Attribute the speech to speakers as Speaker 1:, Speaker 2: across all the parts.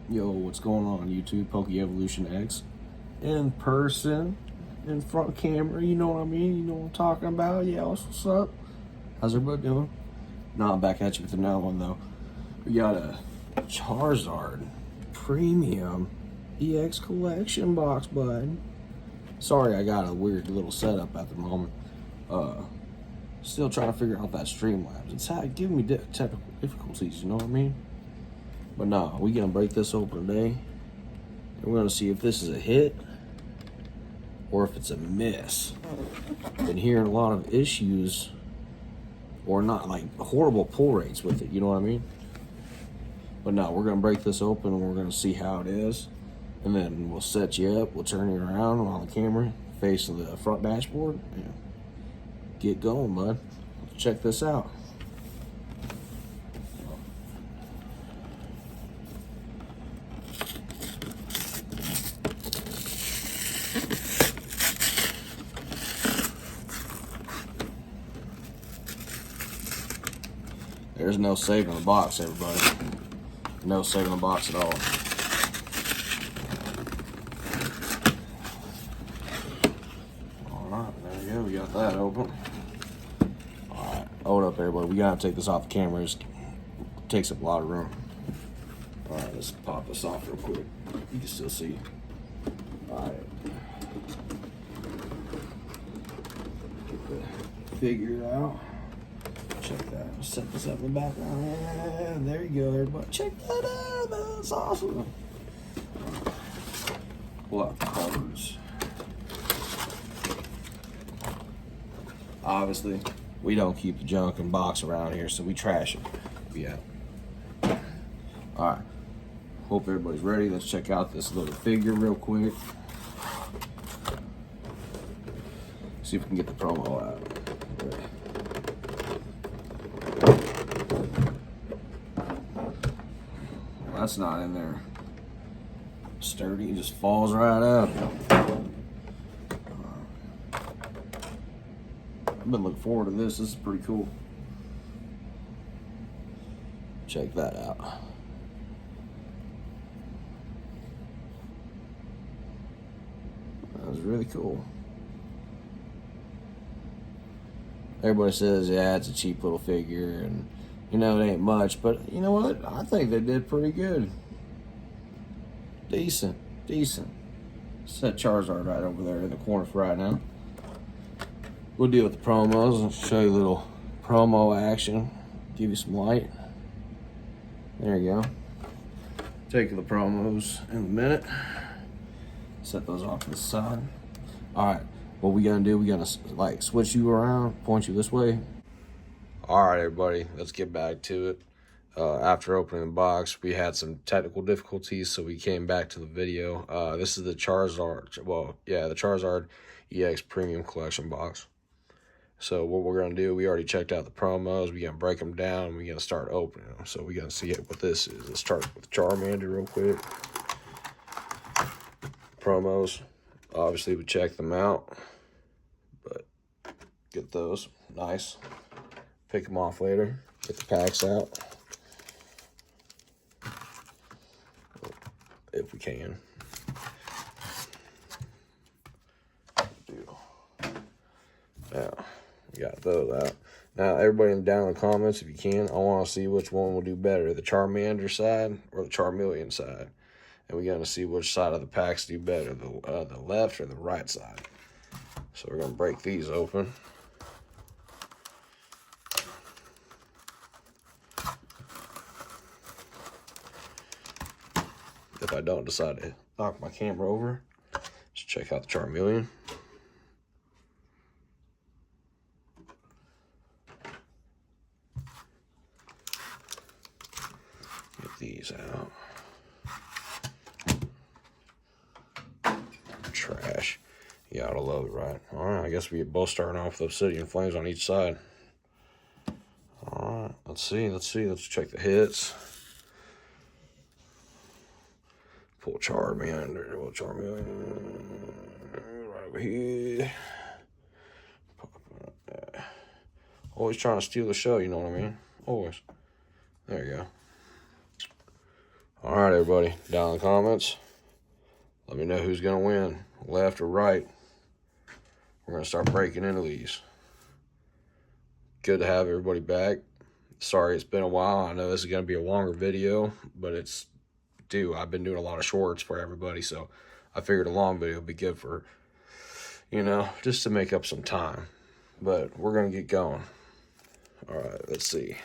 Speaker 1: Yo, what's going on YouTube? PokeEvolutionX in person, in front camera, you know what I mean? You know what I'm talking about? Yeah, what's up? How's everybody doing? Nah, I'm back at you with another one though. We got a Charizard Premium EX Collection box, bud. Sorry, I got a weird little setup at the moment. Still trying to figure out that Streamlabs. It's giving me technical difficulties, you know what I mean? But nah, we gonna break this open today, and we're gonna see if this is a hit or if it's a miss. Been hearing a lot of issues, or not, like horrible pull rates with it, you know what I mean? But no, we're gonna break this open and we're gonna see how it is, and then we'll set you up, we'll turn you around on the camera, face to the front dashboard, and get going, bud. Check this out. There's no saving the box, everybody. No saving the box at all. Alright, there we go. We got that open. Alright, hold up, everybody. We gotta take this off the camera. It takes up a lot of room. Alright, let's pop this off real quick. You can still see. Alright. Get the figure out. Check that. Set this up in the background. Yeah, there you go, everybody. Check that out. That's awesome. Pull out the covers. Obviously, we don't keep the junk and box around here, so we trash it. Yeah. All right. Hope everybody's ready. Let's check out this little figure real quick. See if we can get the promo out. That's not in there sturdy, it just falls right out. I've been looking forward to this. This is pretty cool. Check that out. That was really cool. Everybody says, yeah, it's a cheap little figure and you know, it ain't much, but you know what? I think they did pretty good. Decent. Set Charizard right over there in the corner for right now. We'll deal with the promos and show you a little promo action. Give you some light. There you go. Take the promos in a minute. Set those off to the side. All right, what we gonna do? We gonna like switch you around, point you this way. All right, everybody, let's get back to it. After opening the box, we had some technical difficulties, so we came back to the video. This is the Charizard, well, yeah, the Charizard EX Premium Collection box. So what we're going to do, we already checked out the promos. We're going to break them down, and we're going to start opening them. So we're going to see what this is. Let's start with Charmander real quick. Promos, obviously we checked them out, but get those, nice. Pick them off later. Get the packs out. If we can. Yeah, we got those out. Now, everybody down in the comments, if you can, I want to see which one will do better, the Charmander side or the Charmeleon side. And we're going to see which side of the packs do better, the left or the right side. So we're going to break these open. If I don't decide to knock my camera over, let's check out the Charmeleon. Get these out. Trash. You gotta love it, right? Alright, I guess we both starting off with Obsidian Flames on each side. Alright, let's see. Let's check the hits. Pull Charmander, right over here. Always trying to steal the show, you know what I mean? Always. There you go. All right, everybody, down in the comments, let me know who's going to win, left or right. We're going to start breaking into these. Good to have everybody back. Sorry it's been a while. I know this is going to be a longer video, but I've been doing a lot of shorts for everybody, so I figured a long video would be good for, just to make up some time. But we're going to get going. All right, let's see.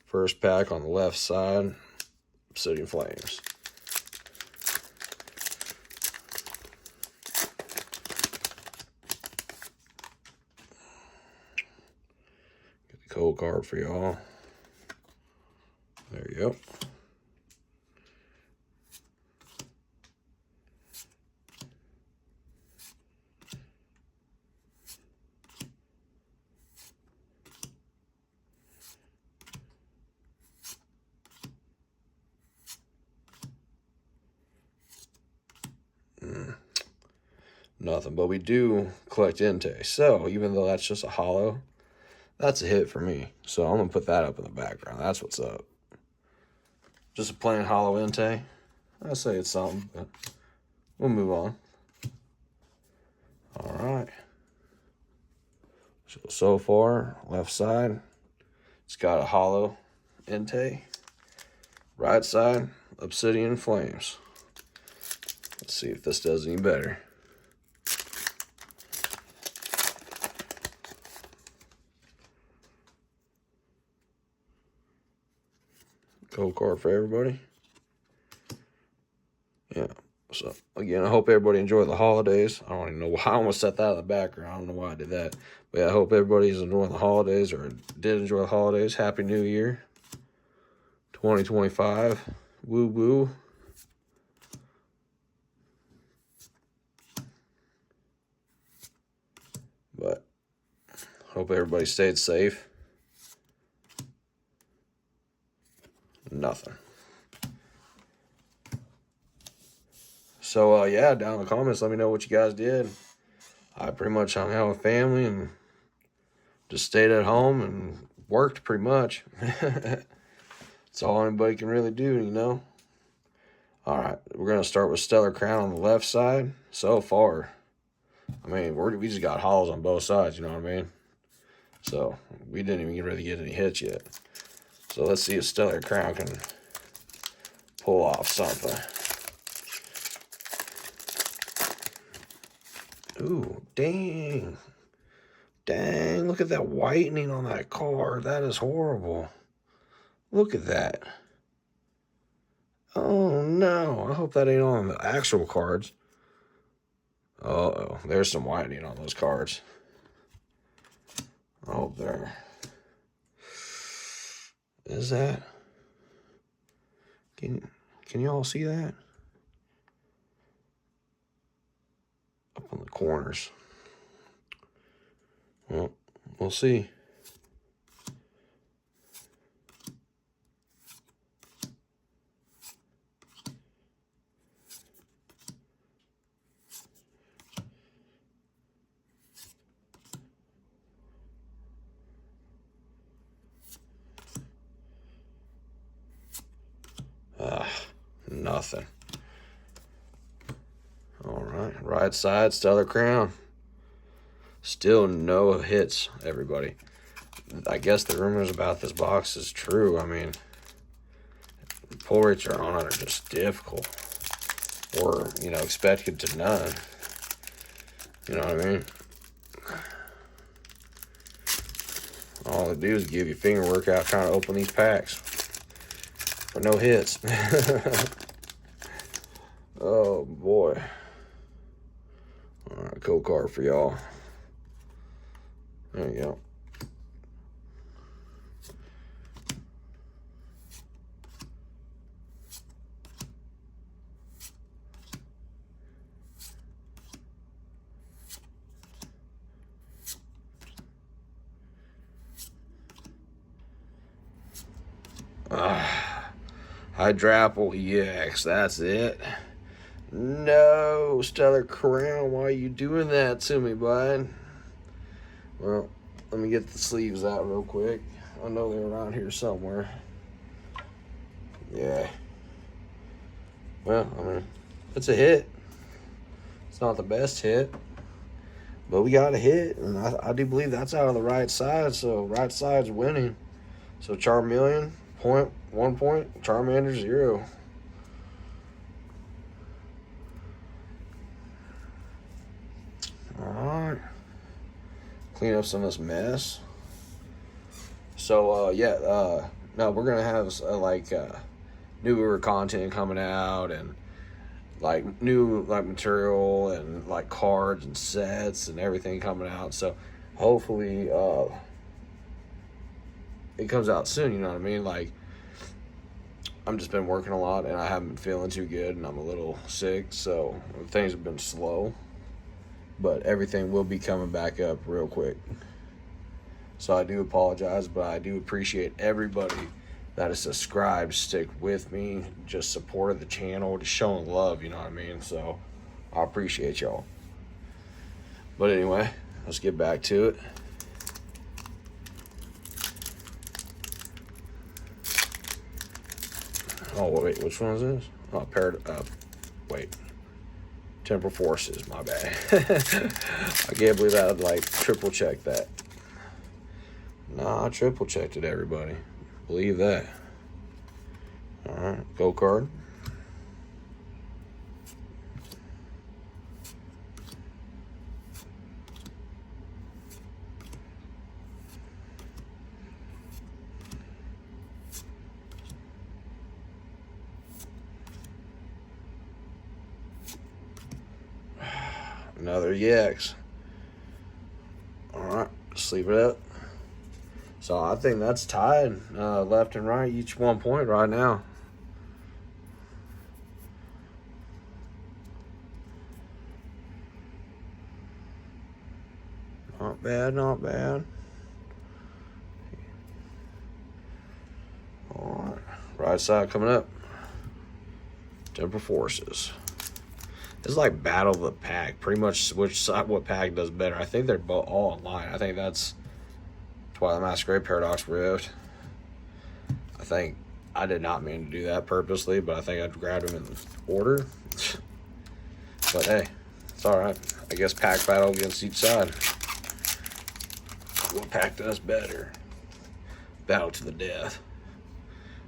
Speaker 1: First pack on the left side, Obsidian Flames. Get the code card for y'all. There you go. Nothing, but we do collect Entei. So even though that's just a holo, that's a hit for me. So I'm going to put that up in the background. That's what's up. Just a plain holo Entei. I say it's something, but we'll move on. All right. So far, left side, it's got a holo Entei. Right side, Obsidian Flames. Let's see if this does any better. Code card for everybody. Yeah. So again, I hope everybody enjoyed the holidays. I don't even know why I almost set that in the background. I don't know why I did that. But yeah, I hope everybody's enjoying the holidays or did enjoy the holidays. Happy New Year. 2025. Woo woo. But hope everybody stayed safe. Nothing. So, yeah, down in the comments, let me know what you guys did. I pretty much hung out with family and just stayed at home and worked pretty much. That's all anybody can really do, All right, we're going to start with Stellar Crown on the left side. So far, I mean, we just got holos on both sides, you know what I mean? So, we didn't even really get any hits yet. So, let's see if Stellar Crown can pull off something. Ooh, dang. Dang, look at that whitening on that card. That is horrible. Look at that. Oh, no. I hope that ain't on the actual cards. Uh-oh. There's some whitening on those cards. Oh, there. Is that? Can you all see that? Up on the corners. Well, we'll see. Nothing. All right, right side, Stellar Crown. Still no hits, everybody. I guess the rumors about this box is true. I mean, the pull rates on it are just difficult. Or, expected to none. You know what I mean? All they do is give you finger workout trying to open these packs. For no hits. Oh, boy. All right, code card for y'all. There you go. Hydrapple EX, that's it. No, Stellar Crown, why are you doing that to me, bud? Well, let me get the sleeves out real quick. I know they're around here somewhere. Yeah. Well, I mean, it's a hit. It's not the best hit, but we got a hit, and I do believe that's out of the right side, so right side's winning. So Charmeleon, 1 point, Charmander, 0. Alright. Clean up some of this mess. So, no, we're going to have, newer content coming out, and like new material and like cards and sets and everything coming out. So hopefully it comes out soon, you know what I mean? Like, I'm just been working a lot and I haven't been feeling too good and I'm a little sick, so things have been slow, but everything will be coming back up real quick. So I do apologize, but I do appreciate everybody that is subscribed, stick with me, just supported the channel, just showing love, you know what I mean? So I appreciate y'all. But anyway, let's get back to it. Oh, wait, which one is this? Oh, Temporal Forces, my bad. I can't believe I would like triple check that. Nah, I triple checked it, everybody. Believe that. Alright, go card. Another EX. Alright, sleeve it up. So I think that's tied, left and right, each 1 point right now. Not bad, not bad. All right, right side coming up. Temporal Forces. It's like battle of the pack, pretty much what pack does better. I think they're both all in line. I think that's Twilight Masquerade, Paradox Rift. I think I did not mean to do that purposely, but I think I grabbed them in order. But hey, it's alright. I guess pack battle against each side. What pack does better? Battle to the death.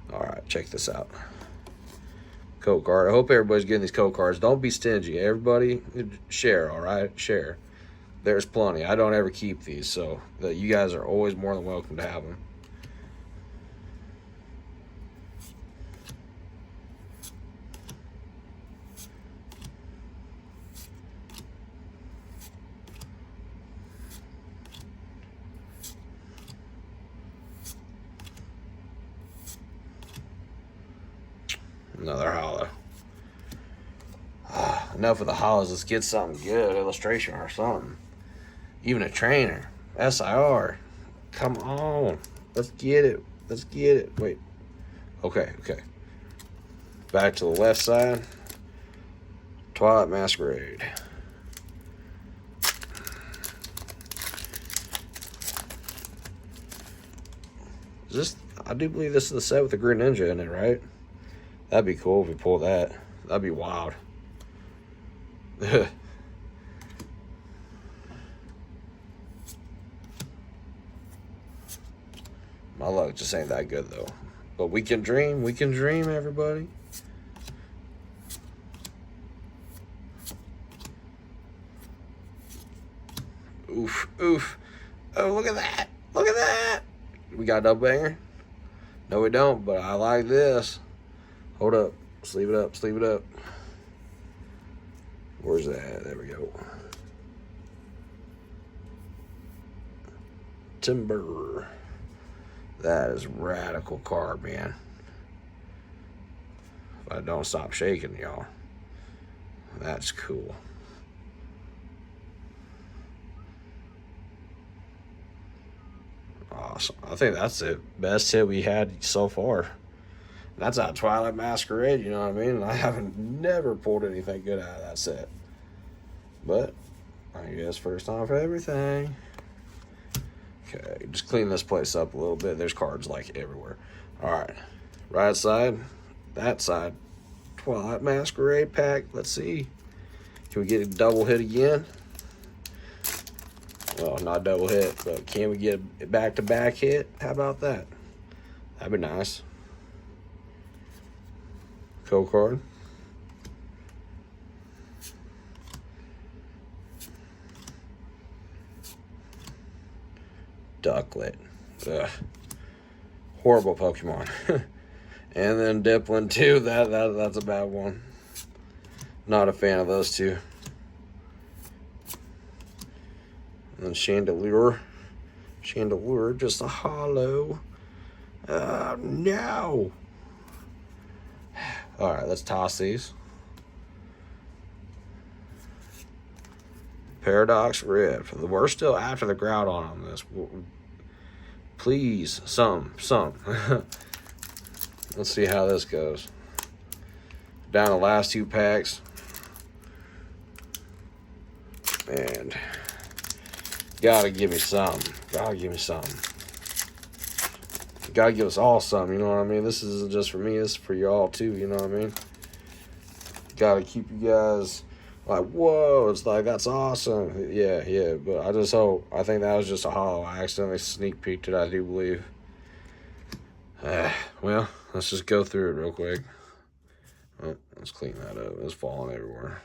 Speaker 1: Alright, check this out. Code card. I hope everybody's getting these code cards. Don't be stingy. Everybody share, alright? Share. There's plenty. I don't ever keep these, so you guys are always more than welcome to have them. Another hollow. Enough of the hollows. Let's get something good. Illustration or something. Even a trainer. SIR. Come on. Let's get it. Let's get it. Wait. Okay. Back to the left side. Twilight Masquerade. Is this? I do believe this is the set with the Greninja in it, right? That'd be cool if we pull that. That'd be wild. My luck just ain't that good though. But we can dream, everybody. Oof. Oh, look at that. Look at that. We got a double banger? No, we don't, but I like this. Hold up. Sleeve it up. Where's that? There we go. Timber. That is radical card, man. If I don't stop shaking, y'all. That's cool. Awesome. I think that's the best hit we had so far. That's out of Twilight Masquerade, you know what I mean? I haven't never pulled anything good out of that set. But I guess first time for everything. Okay, just clean this place up a little bit. There's cards like everywhere. All right, right side, that side, Twilight Masquerade pack. Let's see. Can we get a double hit again? Well, not double hit, but can we get a back-to-back hit? How about that? That'd be nice. Code card. Ducklet. Ugh. Horrible Pokemon. And then Dipplin too. That's a bad one. Not a fan of those two. And then Chandelure. Chandelure, just a hollow. No. Alright, let's toss these. Paradox Rift. We're still after the Groudon on this. Please, some. Let's see how this goes. Down the last 2 packs. And gotta give me some. Gotta give me some. Gotta give us all some, you know what I mean? This isn't just for me, this is for y'all too, you know what I mean? Gotta keep you guys like, whoa, it's like, that's awesome. Yeah, but I just hope, I think that was just a hollow. I accidentally sneak peeked it, I do believe. Well, let's just go through it real quick. Oh, let's clean that up. It's falling everywhere.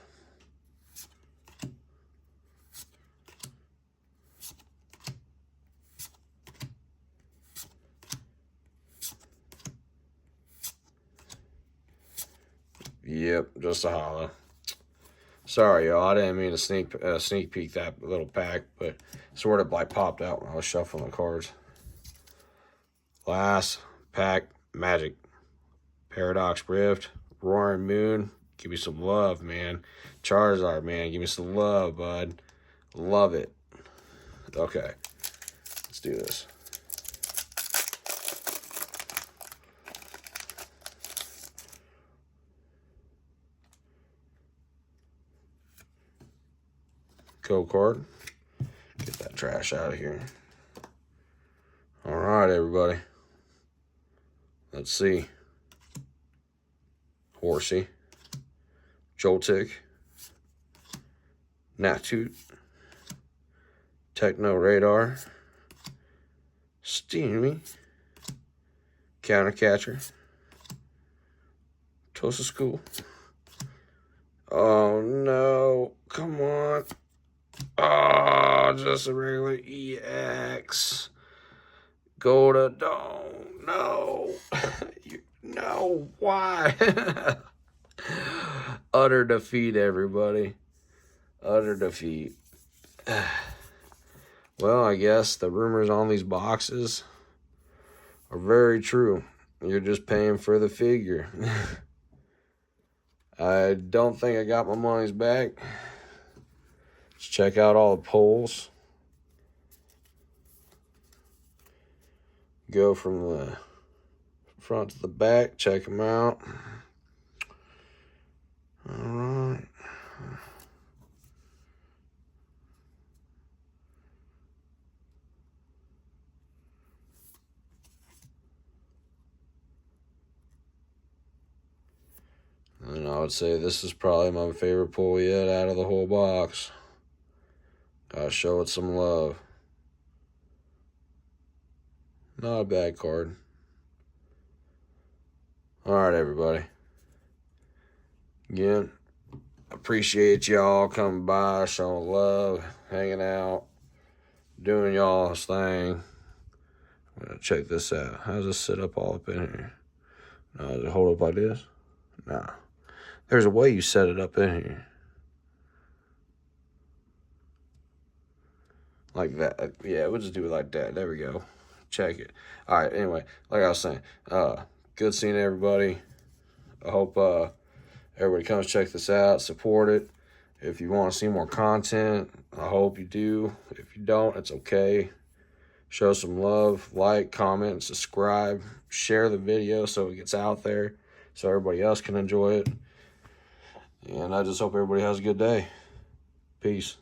Speaker 1: Yep, just a hollow. Sorry, y'all. I didn't mean to sneak peek that little pack, but sort of like popped out when I was shuffling the cards. Last pack, Magic. Paradox Rift. Roaring Moon. Give me some love, man. Charizard, man. Give me some love, bud. Love it. Okay. Let's do this. Code card. Get that trash out of here. All right, everybody. Let's see. Horsey. Joltik. Natute. Techno Radar. Steamy. Countercatcher. Tosa School. Oh no. Come on. Oh, just a regular EX. Go to Dome. No. No. Why? Utter defeat, everybody. Utter defeat. Well, I guess the rumors on these boxes are very true. You're just paying for the figure. I don't think I got my money's back. Let's check out all the polls. Go from the front to the back. Check them out. All right. And I would say this is probably my favorite pull yet out of the whole box. Gotta show it some love. Not a bad card. Alright, everybody. Again, appreciate y'all coming by, showing love, hanging out, doing y'all's thing. I'm gonna check this out. How does this sit up all up in here? No, does it hold up like this? Nah. There's a way you set it up in here. Like that. Yeah, we'll just do it like that. There we go. Check it. All right, anyway, like I was saying, good seeing everybody. I hope everybody comes check this out, support it. If you want to see more content, I hope you do. If you don't, it's okay. Show some love, like, comment, subscribe, share the video so it gets out there so everybody else can enjoy it. And I just hope everybody has a good day. Peace.